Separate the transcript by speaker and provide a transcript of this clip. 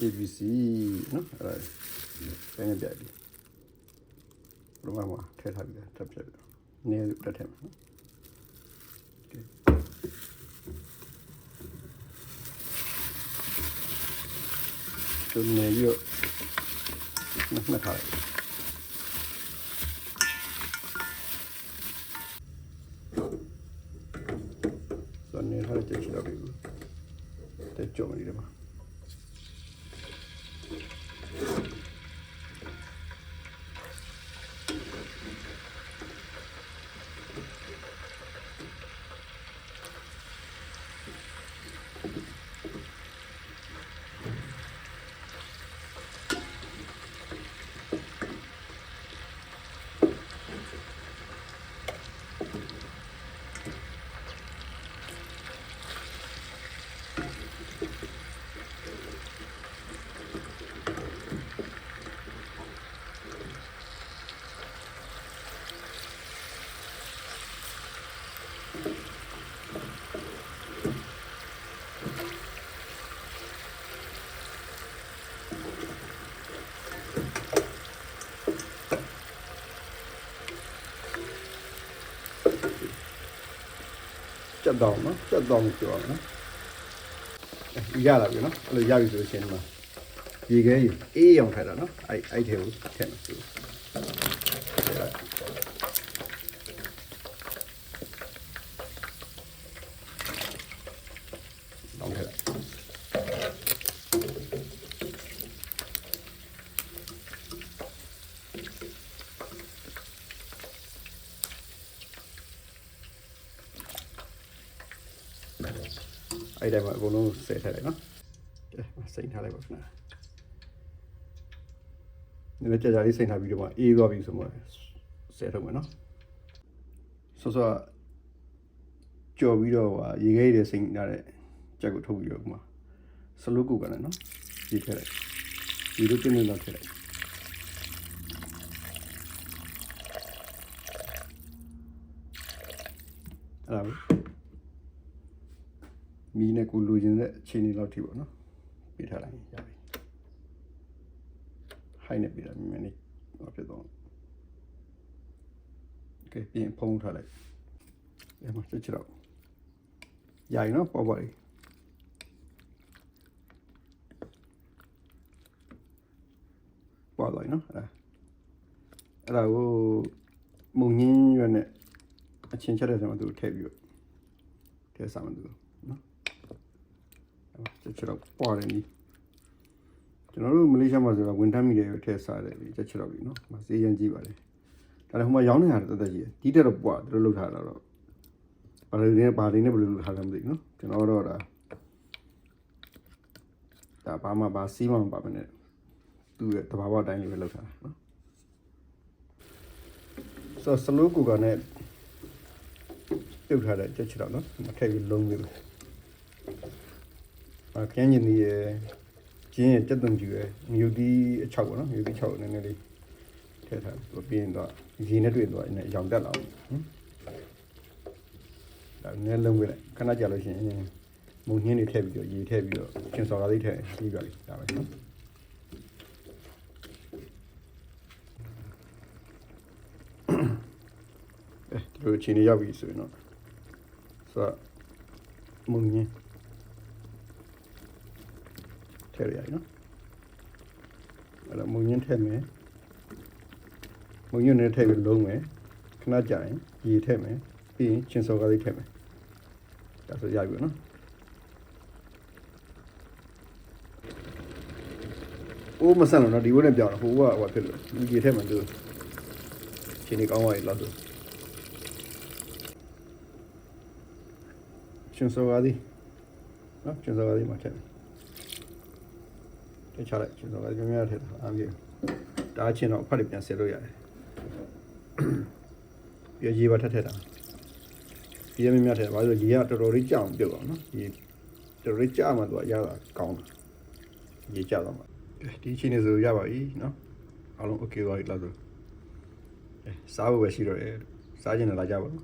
Speaker 1: ABC နော်အဲ့ဒါတိုင်းပြပြီဘယ်မှာထဲထားပြီတက်ပြပြီနေတက်ထဲမှာကျွန်နေရမှတ်ထားလိုက်ဆိုနေထားတဲ့ချက်ရှိတော့ပြီတက်ကြုံနေတယ်မှာချက်တော့နော်ချက်တော့ပြောရနော်ရလာပြီနော်အဲ့လိုရပြီဆိုရှင်ဒီမှာရေခဲကြီးအေးအောင်ထည့်တာနော်အဲ့ထဲကိုထည့်မယ်ဆိုတော့ထည့်လိုက်အဲ့ဒါမှအကုန်လုံးဆက်ထားလိုက်နော်ကဲစိတ်ထားလိုက်ပါခင်ဗျာနည်းနည်းကြာကြာလေးစိတ်ထားပြီးတော့မှအေးသွားပြီဆိုမှဆက်ထုတ်မယ်နော်ဆောဆောကြော်ပြီးတော့ရေခဲရည်စိတ်ထားတဲ့ကြက်ကိုထုတ်ပြီးတော့ဥမာစလုတ်ကူကလည်းနော်ရေထည့်လိုက်ဒီလိုပြင်းနေတော့ထည့်လိုက်အဲ့ဒါမီးနဲ့ကိုလိုချင်တဲ့အခြေအနေလောက်ထိပေါ့နော်ပြထားလိုက်ရပြီဟိုင်းနဲ့ပြတာမြင်နေတော့ဖြစ်တော့โอเคပြင်ဖုံးထားလိုက်အဲ့မှာချက်ချတော့ရရင်နော်ပေါ်ပေါ်လေးပေါ်သွားနော်အဲ့ဒါကိုမုံညင်းရွက်နဲ့အချင်းချက်တဲ့ဆံမှာသူထည့်ပြီးတော့ထည့်စားမှသူနော်ချက်ချတော့ပေါ်တယ်နီးကျွန်တော်တို့မလေးရှားမှာဆိုတာဝန်ထမ်းမိတယ်ထည့်စားတယ်လေချက်ချတော့ပြီနော်မစေးရန်ကြည့်ပါလေဒါလည်းဟိုမှာရောင်းနေတာတက်တက်ကြီးဒီတက်တော့ပွားသူတို့လှုပ်ထားတာတော့ဘာလို့လဲဘယ်လိုလှုပ်ထားလဲမသိဘူးနော်ကျွန်တော်တော့ဒါဘာမှဘာစီးမှမပါမနဲ့သူ့ရဲ့တဘာဝအတိုင်းလေးပဲလှုပ်ထားတာနော်ဆိုစလိုးကူကနဲ့ပြုတ်ထားတဲ့ချက်ချတော့နော်မထည့်ပြီးလုံးပြီးခင်းကျင်ဒီရဲ့ကျင်းရဲ့တက်သွန်ပြူရဲ့မြူတီအချောက်ပေါ့နော်မြူတီချောက်နည်းနည်းလေးထည့်ထားပြီးပြင်းတော့ရေနဲ့တွေ့တော့အဲ့ရောင်တက်လာအောင်ဒါနည်းလုံးဝလိုက်ခဏကြာလို့ရှိရင်မုံညင်းတွေထည့်ပြီးတော့ရေထည့်ပြီးတော့ကျင်စော်ကားလေးထည့်ပြီးပါလိမ့်ဒါပဲနော်ဒီလိုချင်းရောက်ပြီဆိုရင်တော့ဆိုမုံညင်းထည့်ရည်နော်အဲ့တော့မုံညင်းထည့်မယ်မုံညင်းနဲ့ထည့်ပြီးလုံးမယ်ခဏကြာရင်ရေထည့်မယ်ပြီးရင်ချင်းစော်ကားလေးထည့်မယ်ဒါဆိုရပြီနော်အိုးမဆန်လို့နော်ဒီဘက်နဲ့ပြောင်းတော့ဟိုကဟိုဖြစ်လို့ရေထည့်မှသူချင်းနေကောင်းသွားပြီလောက်ဆိုချင်းစော်ကားလေးနော်ချင်းစော်ကားလေးမှာထည့်ချလိုက်ချင်းတော့ကြများထည့်တာအားပြေတားချင်းတော့ဖတ်ပြီးပြန်ဆယ်လို့ရတယ်ပြီးရေပါထက်တာရေမြများထည့်ဘာလို့ရေကတော်တော်လေးကြောင်ပြုတ်အောင်နော်ရေတော်တော်လေးကြာမှသူကရတာကောင်းတယ်ရေကြာတော့မှဒီချင်းနေဆိုရပါပြီနော်အားလုံး okay သွားပြီလားဆိုစားဖို့ပဲရှိတော့တယ်စားခြင်းနဲ့လာကြပါဦး